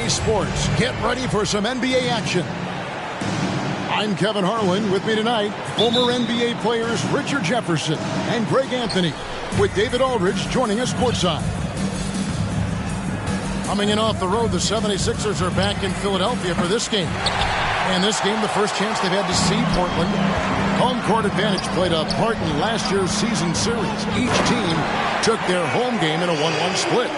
Sports, get ready for some NBA action. I'm Kevin Harlan. With me tonight, former NBA players Richard Jefferson and Greg Anthony, with David Aldridge joining us courtside. Coming in off the road, the 76ers are back in Philadelphia for this game. And this game, the first chance they've had to see Portland. Home court advantage played a part in last year's season series. Each team took their home game in a 1-1 split.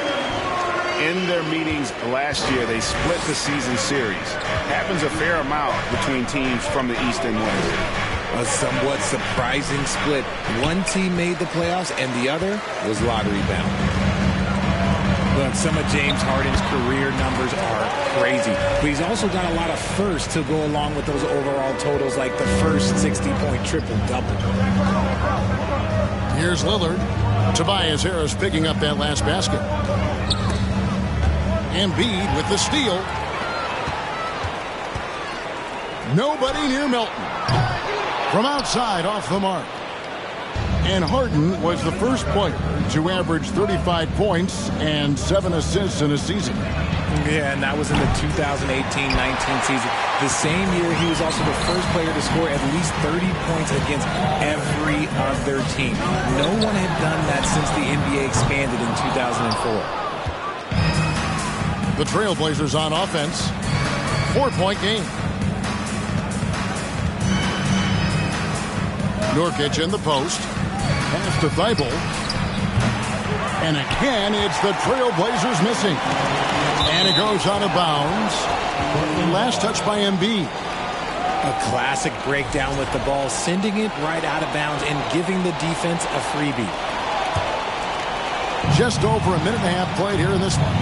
In their meetings last year, they split the season series. Happens a fair amount between teams from the East and West. A somewhat surprising split. One team made the playoffs and the other was lottery bound. Look, some of James Harden's career numbers are crazy. But he's also got a lot of firsts to go along with those overall totals, like the first 60-point triple-double. Here's Lillard. Tobias Harris picking up that last basket. Embiid with the steal. Nobody near Melton. From outside, off the mark. And Harden was the first player to average 35 points and 7 assists in a season. Yeah, and that was in the 2018-19 season. The same year, he was also the first player to score at least 30 points against every other team. No one had done that since the NBA expanded in 2004. The Trailblazers on offense. 4-point game. Nurkic in the post. Pass to Thibault. And again, it's the Trailblazers missing. And it goes out of bounds. Last touch by Embiid. A classic breakdown with the ball, sending it right out of bounds and giving the defense a freebie. Just over a minute and a half played here in this one.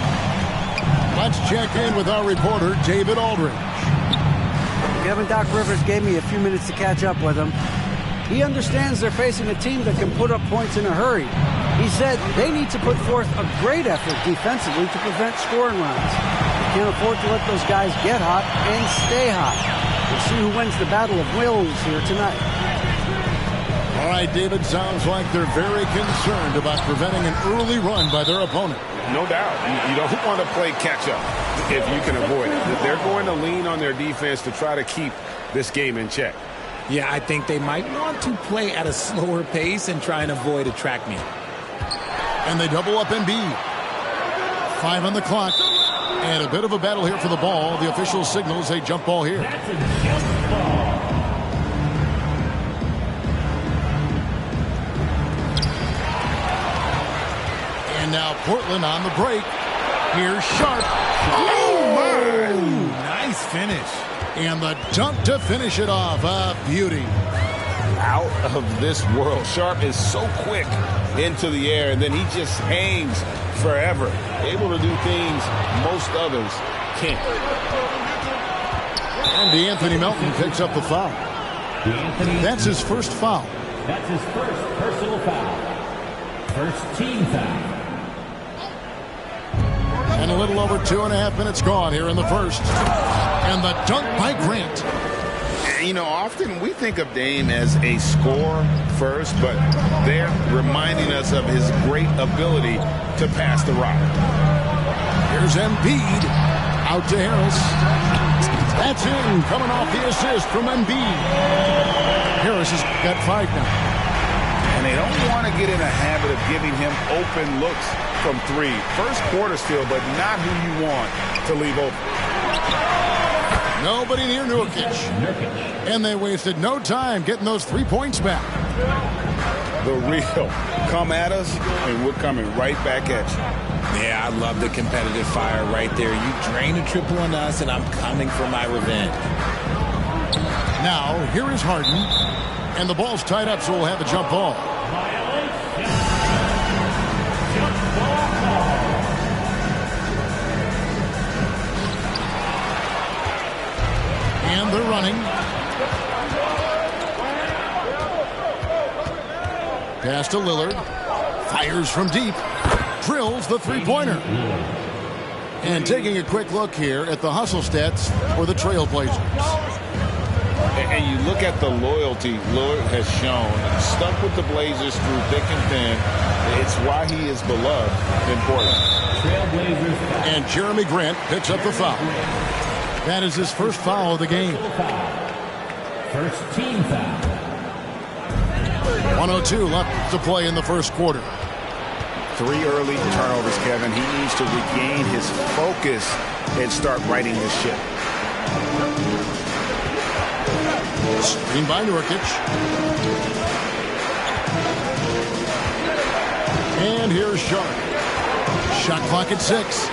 Let's check in with our reporter, David Aldridge. Kevin, Doc Rivers gave me a few minutes to catch up with him. He understands they're facing a team that can put up points in a hurry. He said they need to put forth a great effort defensively to prevent scoring runs. They can't afford to let those guys get hot and stay hot. We'll see who wins the battle of wills here tonight. All right, David, sounds like they're very concerned about preventing an early run by their opponent. No doubt. You don't want to play catch-up if you can avoid it. They're going to lean on their defense to try to keep this game in check. Yeah, I think they might want to play at a slower pace and try and avoid a track meet. And they double up Embiid. 5 on the clock. And a bit of a battle here for the ball. The official signals a jump ball here. That's a jump ball. And now Portland on the break. Here's Sharp. Oh, my. Nice finish. And the dunk to finish it off. A beauty. Out of this world. Sharp is so quick into the air, and then he just hangs forever. Able to do things most others can't. And DeAnthony Melton picks up the foul. That's his first foul. That's his first personal foul. First team foul. And a little over 2.5 minutes gone here in the first. And the dunk by Grant. You know, often we think of Dame as a scorer first, but they're reminding us of his great ability to pass the rock. Here's Embiid. Out to Harris. That's in. Coming off the assist from Embiid. Harris has got 5 now. And they don't want to get in a habit of giving him open looks from 3. First quarter still, but not who you want to leave open. Nobody near Nurkic. And they wasted no time getting those 3 points back. The real come at us, and we're coming right back at you. Yeah, I love the competitive fire right there. You drain a triple on us, and I'm coming for my revenge. Now, here is Harden. And the ball's tied up, so we'll have a jump ball. And they're running. Pass to Lillard. Fires from deep. Drills the three-pointer. And taking a quick look here at the hustle stats for the Trailblazers. And you look at the loyalty Lillard has shown. Stuck with the Blazers through thick and thin. It's why he is beloved in Portland. Trailblazers. And Jeremy Grant picks up the foul. That is his first foul of the game. First team foul. 1:02 left to play in the first quarter. 3 early turnovers, Kevin. He needs to regain his focus and start righting this ship. Screen by Nurkic. And here's Sharp. Shot clock at 6.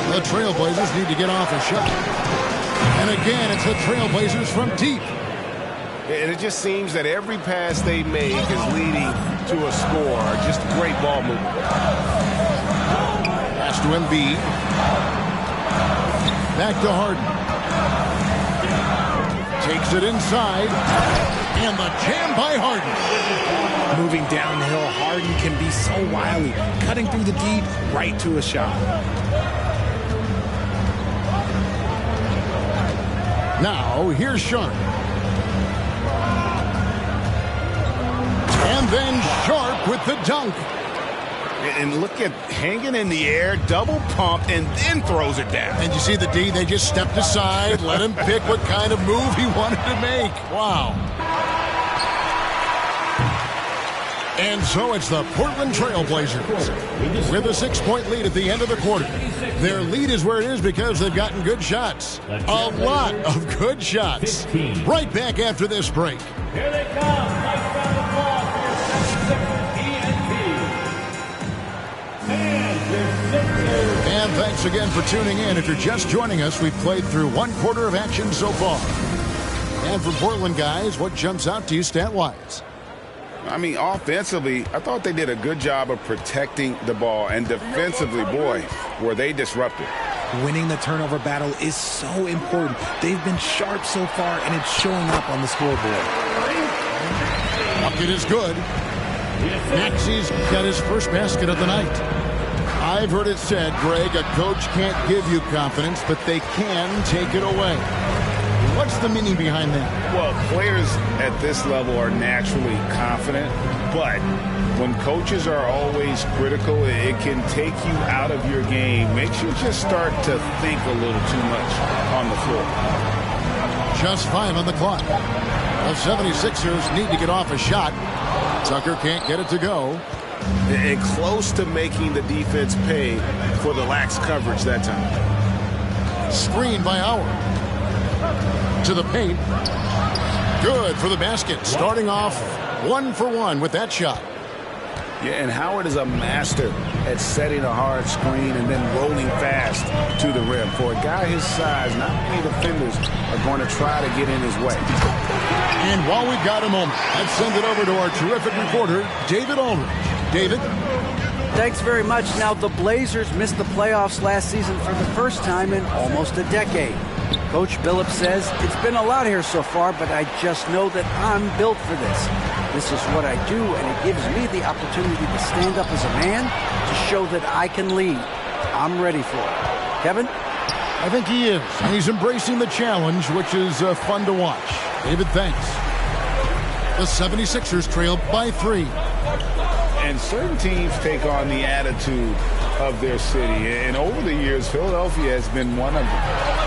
The Trailblazers need to get off a shot. And again, it's the Trailblazers from deep. And it just seems that every pass they make is leading to a score. Just great ball movement. Pass to Embiid. Back to Harden. Takes it inside. And the jam by Harden. Moving downhill, Harden can be so wily. Cutting through the D, right to a shot. Now, here's Sharp. And then Sharp with the dunk. And look at hanging in the air, double pump, and then throws it down. And you see the D, they just stepped aside, let him pick what kind of move he wanted to make. Wow. And so it's the Portland Trailblazers with a 6-point lead at the end of the quarter. Their lead is where it is because they've gotten good shots. A lot of good shots. Right back after this break. Here they come. Nice round of applause for your Sixers. And thanks again for tuning in. If you're just joining us, we've played through 1 quarter of action so far. And for Portland guys, what jumps out to you stat-wise? I mean, offensively, I thought they did a good job of protecting the ball. And defensively, boy, were they disruptive. Winning the turnover battle is so important. They've been sharp so far, and it's showing up on the scoreboard. Bucket is good. Maxi's got his first basket of the night. I've heard it said, Greg, a coach can't give you confidence, but they can take it away. What's the meaning behind that? Well, players at this level are naturally confident, but when coaches are always critical, it can take you out of your game. Makes you just start to think a little too much on the floor. Just 5 on the clock. The 76ers need to get off a shot. Tucker can't get it to go. And close to making the defense pay for the lax coverage that time. Screen by Howard. To the paint. Good for the basket. Starting off 1 for 1 with that shot. Yeah, and Howard is a master at setting a hard screen and then rolling fast to the rim. For a guy his size, not many defenders are going to try to get in his way. And while we've got a moment, let's send it over to our terrific reporter, David Aldridge. David? Thanks very much. Now, the Blazers missed the playoffs last season for the first time in almost a decade. Coach Billups says, it's been a lot here so far, but I just know that I'm built for this. This is what I do, and it gives me the opportunity to stand up as a man to show that I can lead. I'm ready for it. Kevin? I think he is. And he's embracing the challenge, which is fun to watch. David, thanks. The 76ers trail by 3. And certain teams take on the attitude of their city. And over the years, Philadelphia has been one of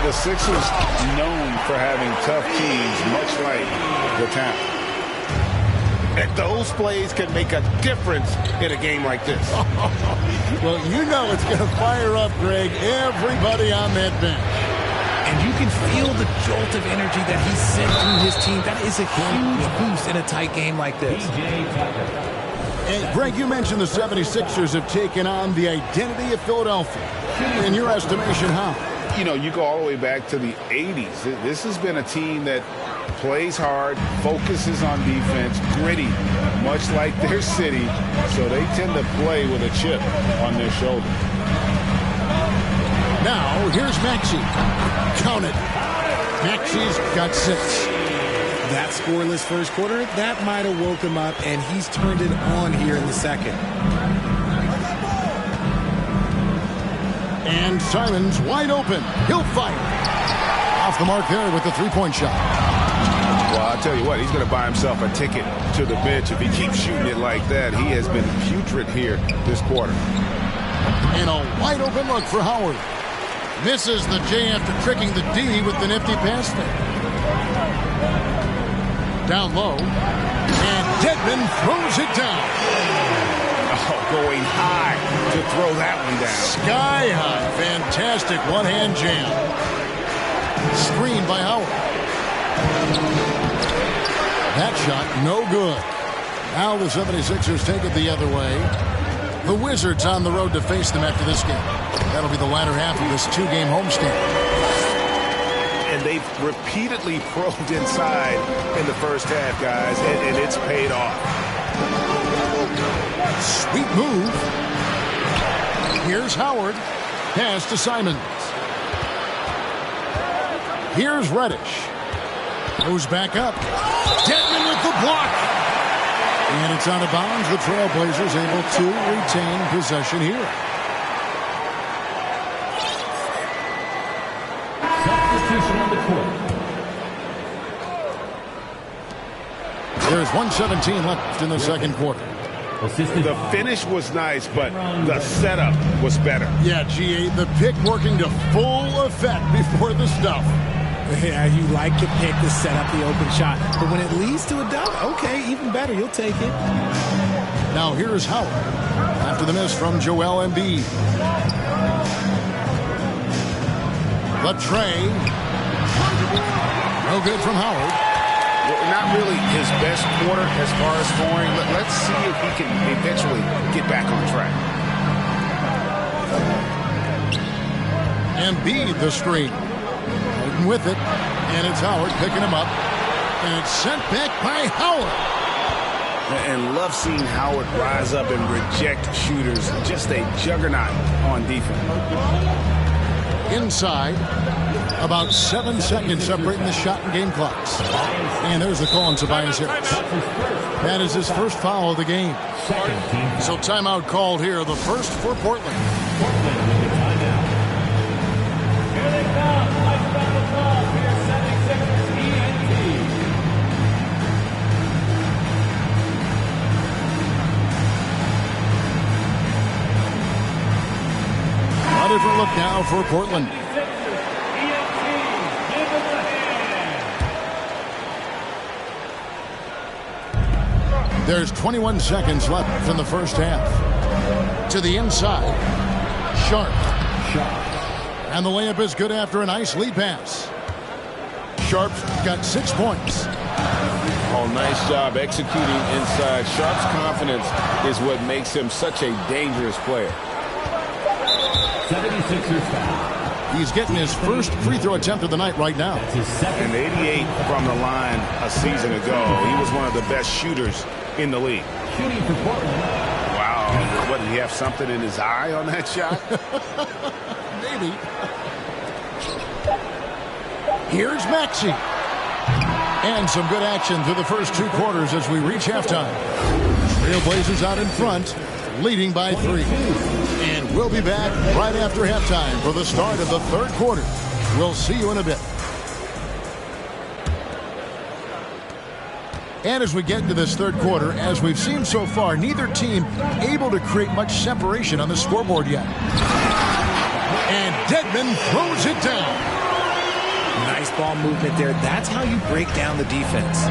the Sixers known for having tough teams, much like the town. And those plays can make a difference in a game like this. Well, you know it's going to fire up, Greg, everybody on that bench. And you can feel the jolt of energy that he sent through his team. That is a huge boost in a tight game like this. And Greg, you mentioned the 76ers have taken on the identity of Philadelphia. In your estimation, how? You know, you go all the way back to the 80s. This has been a team that plays hard, focuses on defense, gritty, much like their city. So they tend to play with a chip on their shoulder. Now, here's Maxey. Count it. Maxey's got 6. That scoreless first quarter, that might have woke him up, and he's turned it on here in the second. And Simons wide open. He'll fire. Off the mark there with the 3-point shot. Well, I'll tell you what, he's going to buy himself a ticket to the bench if he keeps shooting it like that. He has been putrid here this quarter. And a wide open look for Howard. Misses the J after tricking the D with the nifty pass fake. Down low. And Dedmon throws it down. Oh, going high to throw that one down. Sky high. Fantastic one-hand jam. Screen by Howard. That shot no good. Now the 76ers take it the other way. The Wizards on the road to face them after this game. That'll be the latter half of this two-game homestand. And they've repeatedly probed inside in the first half, guys, and it's paid off. Sweet move. Here's Howard. Pass to Simons. Here's Reddish. Goes back up. Dedmon with the block. And it's out of bounds. The Trailblazers able to retain possession here. Substitution on the court. There's 1:17 left in the second quarter. The finish was nice, but the setup was better. Yeah, GA, the pick working to full effect before the stuff. Yeah, you like the pick to set up the open shot. But when it leads to a dunk, okay, even better. You'll take it. Now here's Howard after the miss from Joel Embiid. The tray. No good from Howard. Not really his best quarter as far as scoring. Let's see if he can eventually get back on track. Embiid the screen. Holding with it. And it's Howard picking him up. And it's sent back by Howard. And love seeing Howard rise up and reject shooters. Just a juggernaut on defense. Inside. About 7 seconds separating the shot and game clocks. And there's the call on Tobias Harris. That is his first foul of the game. So timeout called here, the first for Portland. Portland with the timeout. Here they come. Nice round of applause for your 76ers ENT. A different look now for Portland. There's 21 seconds left in the first half. To the inside. Sharp. And the layup is good after a nice lead pass. Sharp's got 6 points. Oh, nice job executing inside. Sharp's confidence is what makes him such a dangerous player. 76ers foul. He's getting his first free throw attempt of the night right now. That's his second. And 88 from the line a season ago. He was one of the best shooters in the league. Shooting for Portland. Wow. What, did he have something in his eye on that shot? Maybe. Here's Maxey. And some good action through the first 2 quarters as we reach halftime. Trailblazers out in front, leading by 3. And we'll be back right after halftime for the start of the third quarter. We'll see you in a bit. And as we get into this third quarter, as we've seen so far, neither team able to create much separation on the scoreboard yet. And Dedmon throws it down. Nice ball movement there. That's how you break down the defense.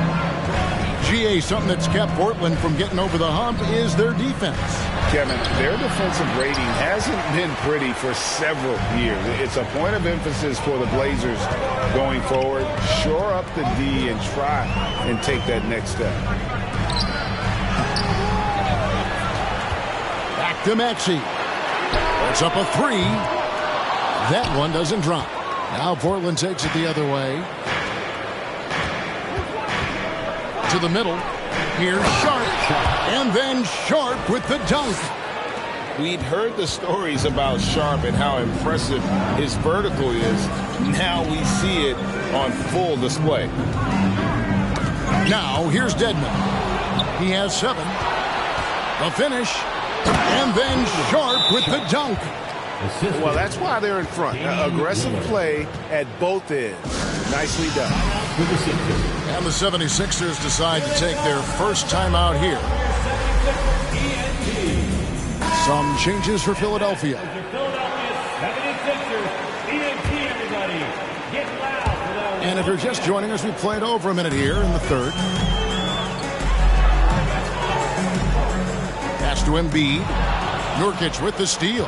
GA, something that's kept Portland from getting over the hump is their defense. Kevin, their defensive rating hasn't been pretty for several years. It's a point of emphasis for the Blazers going forward. Shore up the D and try and take that next step. Back to Maxey. It's up a 3. That one doesn't drop. Now Portland takes it the other way. To the middle. Here's Sharp. And then Sharp with the dunk. We'd heard the stories about Sharp and how impressive his vertical is. Now we see it on full display. Now here's Dedmon. He has 7. The finish. And then Sharp with the dunk. Well, that's why they're in front. Aggressive play at both ends. Nicely done. for the Sixers. And the 76ers decide to take their first time out here. Some changes for Philadelphia. Philadelphia 76ers, ENT, everybody. Get loud for that. And if you're just joining us, we played over a minute here in the third. Pass to Embiid. Nurkic with the steal.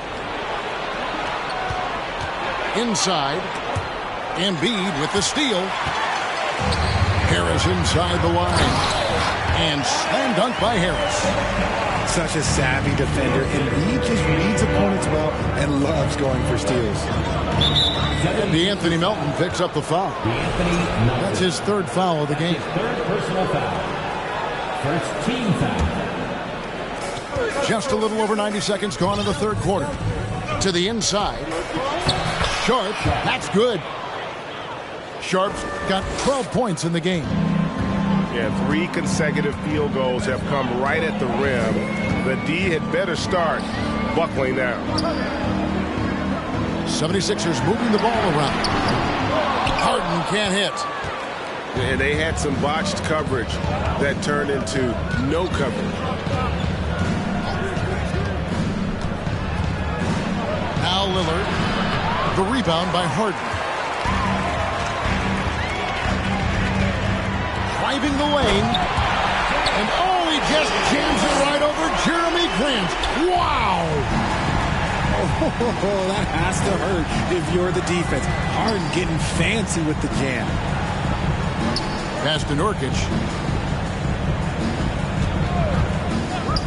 Inside. Embiid with the steal. Harris inside the line. And slam dunk by Harris. Such a savvy defender. Embiid just reads opponents well and loves going for steals. DeAnthony Melton picks up the foul. That's his third foul of the game. Third personal foul. First team foul. Just a little over 90 seconds gone in the third quarter. To the inside. Sharp. That's good. Sharp's got 12 points in the game. Yeah, 3 consecutive field goals have come right at the rim. The D had better start buckling down. 76ers moving the ball around. Harden can't hit. And they had some botched coverage that turned into no coverage. Now Lillard. The rebound by Harden. Driving the lane. And oh, he just jams it right over Jeremy Grant. Wow! Oh, that has to hurt if you're the defense. Harden getting fancy with the jam. Pass to Nurkic.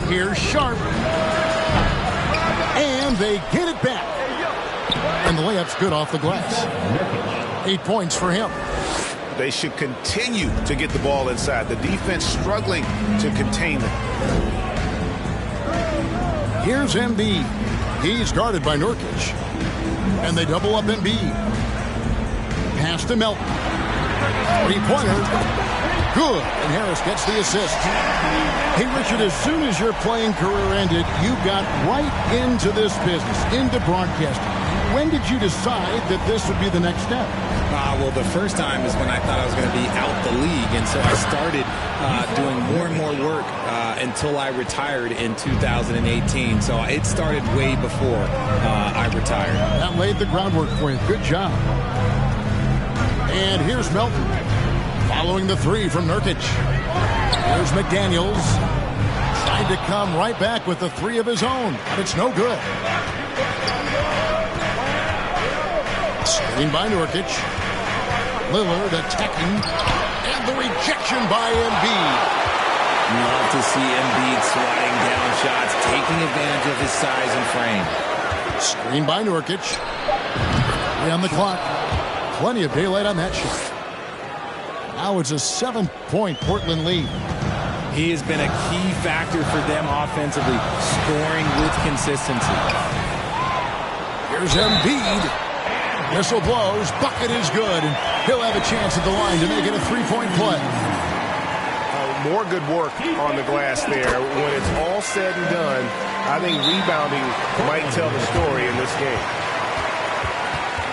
Here's Sharp. And they get it back. And the layup's good off the glass. 8 points for him. They should continue to get the ball inside. The defense struggling to contain them. Here's Embiid. He's guarded by Nurkic. And they double up Embiid. Pass to Melton. Three-pointer. Good. And Harris gets the assist. Hey, Richard, as soon as your playing career ended, you got right into this business, into broadcasting. When did you decide that this would be the next step? Well, the first time is when I thought I was going to be out the league, and so I started doing more and more work until I retired in 2018. So it started way before I retired. That laid the groundwork for you. Good job. And here's Melton, following the three from Nurkic. Here's McDaniels, tried to come right back with the three of his own, but it's no good. Screen by Nurkic. Lillard attacking. And the rejection by Embiid. Love to see Embiid swatting down shots, taking advantage of his size and frame. Screen by Nurkic. 3 on the clock. Plenty of daylight on that shot. Now it's a 7-point Portland lead. He has been a key factor for them offensively, scoring with consistency. Here's Embiid. Whistle blows. Bucket is good. And he'll have a chance at the line to make it a 3-point play. More good work on the glass there. When it's all said and done, I think rebounding might tell the story in this game.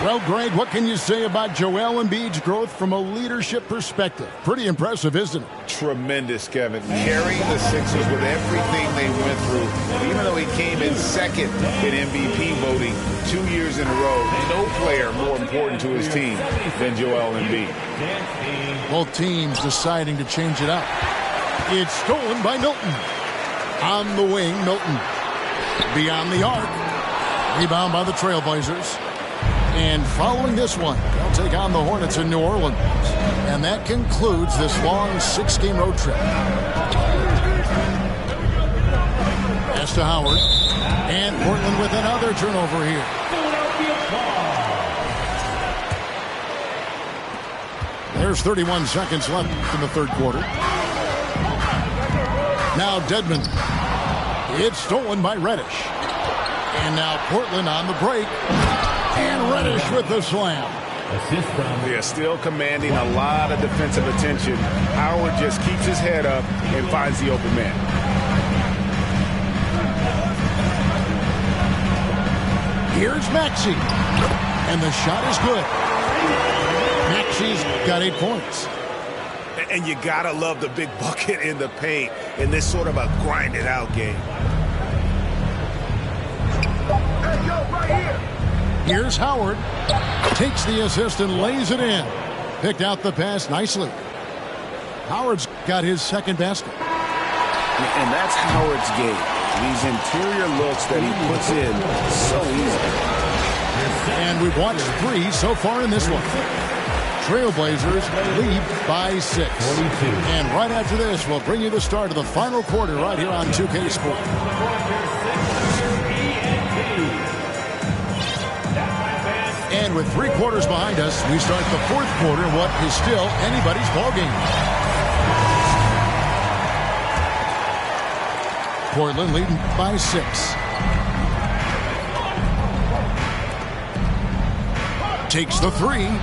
Well, Greg, what can you say about Joel Embiid's growth from a leadership perspective? Pretty impressive, isn't it? Tremendous, Kevin. Carrying the Sixers with everything they went through. Even though he came in second in MVP voting 2 years in a row, no player more important to his team than Joel Embiid. Both teams deciding to change it up. It's stolen by Milton. On the wing, Milton. Beyond the arc. Rebound by the Trailblazers. And following this one, they'll take on the Hornets in New Orleans. And that concludes this long 6-game road trip. Pass to Howard. And Portland with another turnover here. There's 31 seconds left in the third quarter. Now Dedmon. It's stolen by Reddish. And now Portland on the break. And Reddish with the slam. Yeah, still commanding a lot of defensive attention. Howard just keeps his head up and finds the open man. Here's Maxey. And the shot is good. Maxey's got 8 points. And you got to love the big bucket in the paint in this sort of a grind-it-out game. Here's Howard. Takes the assist and lays it in. Picked out the pass nicely. Howard's got his second basket. And that's Howard's game. These interior looks that he puts in so easy. And we've watched 3 so far in this one. Trailblazers lead by 6. And right after this, we'll bring you the start of the final quarter right here on 2K Sports. And with 3 quarters behind us, we start the 4th quarter, what is still anybody's ballgame. Portland leading by 6. Takes the 3.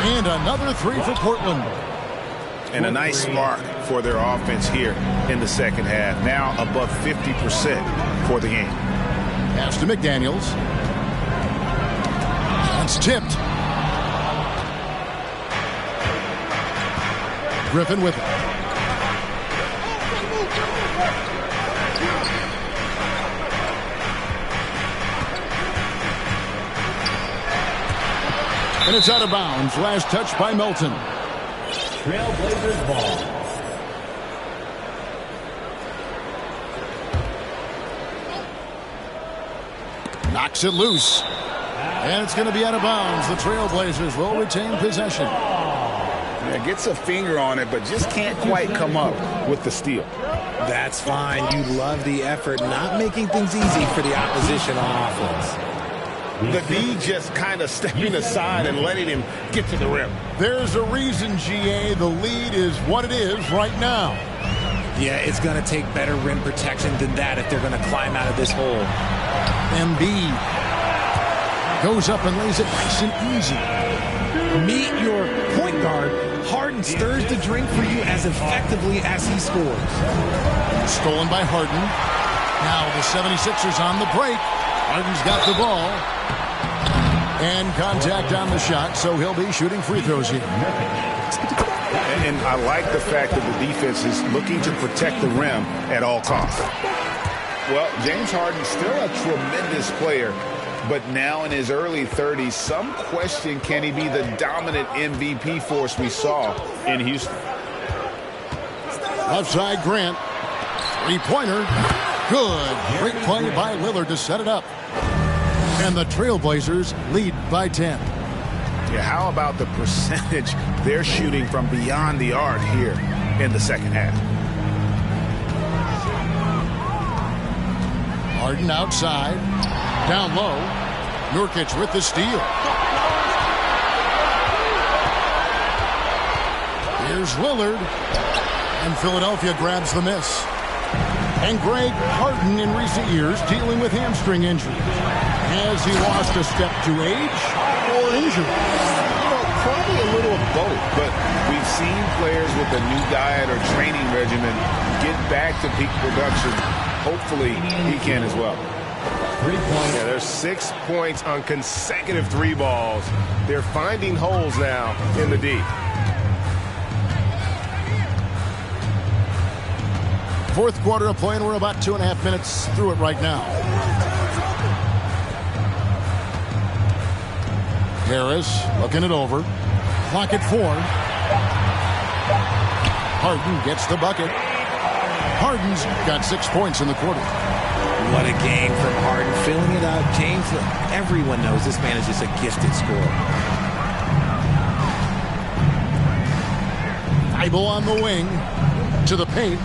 And another 3 for Portland. And a nice spark for their offense here in the second half. Now above 50% for the game. Pass to McDaniels. That's tipped. Griffin with it. And it's out of bounds. Last touch by Melton. Trailblazers ball. Knocks it loose. And it's going to be out of bounds. The Trailblazers will retain possession. Yeah, gets a finger on it, but just can't quite come up with the steal. That's fine. You love the effort, not making things easy for the opposition on offense. The D just kind of stepping aside and letting him get to the rim. There's a reason, GA, the lead is what it is right now. Yeah, it's going to take better rim protection than that if they're going to climb out of this hole. Embiid goes up and lays it nice and easy. Meet your point guard. Harden stirs the drink for you as effectively as he scores. Stolen by Harden. Now the 76ers on the break. Harden's got the ball. And contact on the shot, so he'll be shooting free throws here. And I like the fact that the defense is looking to protect the rim at all costs. Well, James Harden's still a tremendous player, but now in his early 30s, some question, can he be the dominant MVP force we saw in Houston? Left side, Grant. Three-pointer. Good. Great play by Lillard to set it up. And the Trailblazers lead by 10. Yeah, how about the percentage they're shooting from beyond the arc here in the second half? Harden outside. Down low. Nurkic with the steal. Here's Lillard. And Philadelphia grabs the miss. And Greg Harden in recent years dealing with hamstring injuries. Has he lost a step to age or injury? Probably a little of both, but we've seen players with a new diet or training regimen get back to peak production. Hopefully he can as well. 3 points. Yeah, there's 6 points on consecutive 3 balls. They're finding holes now in the D. Fourth quarter of play, and we're about 2.5 minutes through it right now. Harris looking it over. Clock at 4. Harden gets the bucket. Harden's got 6 points in the quarter. What a game from Harden. Filling it out. James, everyone knows this man is just a gifted scorer. Thibault on the wing. To the paint.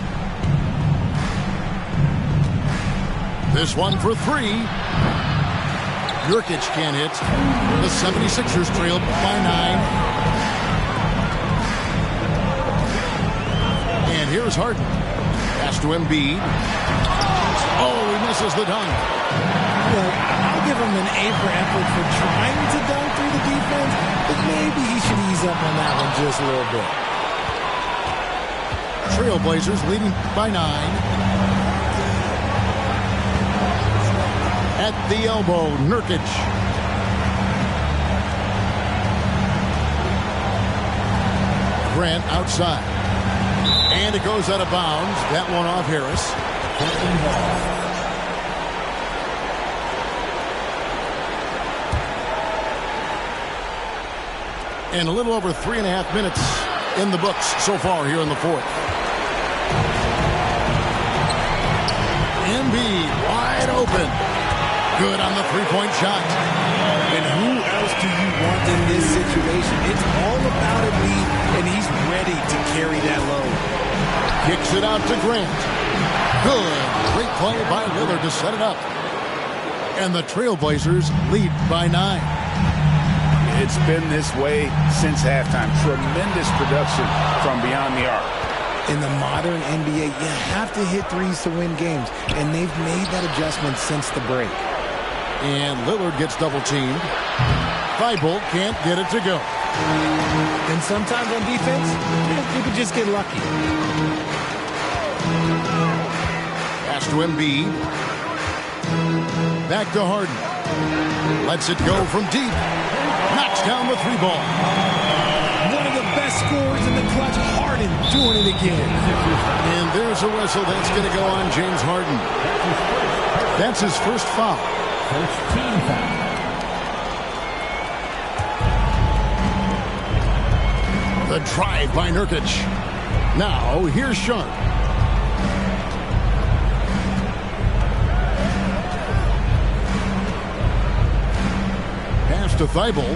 This one for 3. Nurkic can't hit. The 76ers trail by 9. And here's Harden. Pass to Embiid. Oh, he misses the dunk. Well, I'll give him an A for effort for trying to dunk through the defense, but maybe he should ease up on that one just a little bit. Trailblazers leading by 9. At the elbow, Nurkic. Grant outside. And it goes out of bounds. That one off Harris. And a little over 3.5 minutes in the books so far here in the fourth. Embiid wide open. Good on the three-point shot. And who else do you want in this situation? It's all about Embiid, and he's ready to carry that load. Kicks it out to Grant. Good. Great play by Lillard to set it up. And the Trailblazers lead by 9. It's been this way since halftime. Tremendous production from beyond the arc. In the modern NBA, you have to hit threes to win games, and they've made that adjustment since the break. And Lillard gets double-teamed. Thibault can't get it to go. And sometimes on defense, you can just get lucky. Pass to Embiid. Back to Harden. Lets it go from deep. Knocks down the three ball. One of the best scorers in the clutch, Harden, doing it again. And there's a whistle that's going to go on James Harden. That's his first foul. First team foul. The drive by Nurkic. Now, here's Sharp. Pass to Thibault.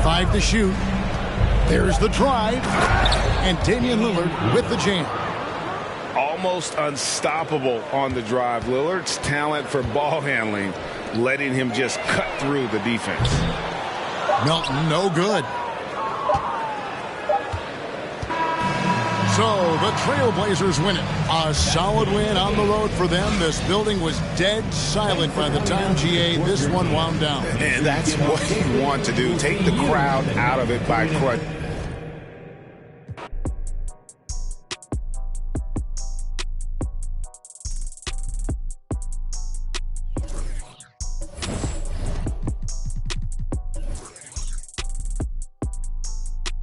5 to shoot. There's the drive. And Damian Lillard with the jam. Almost unstoppable on the drive. Lillard's talent for ball handling, letting him just cut through the defense. Melton, no good. So the Trailblazers win it. A solid win on the road for them. This building was dead silent by the time, GA, this one wound down. And that's what you want to do. Take the crowd out of it by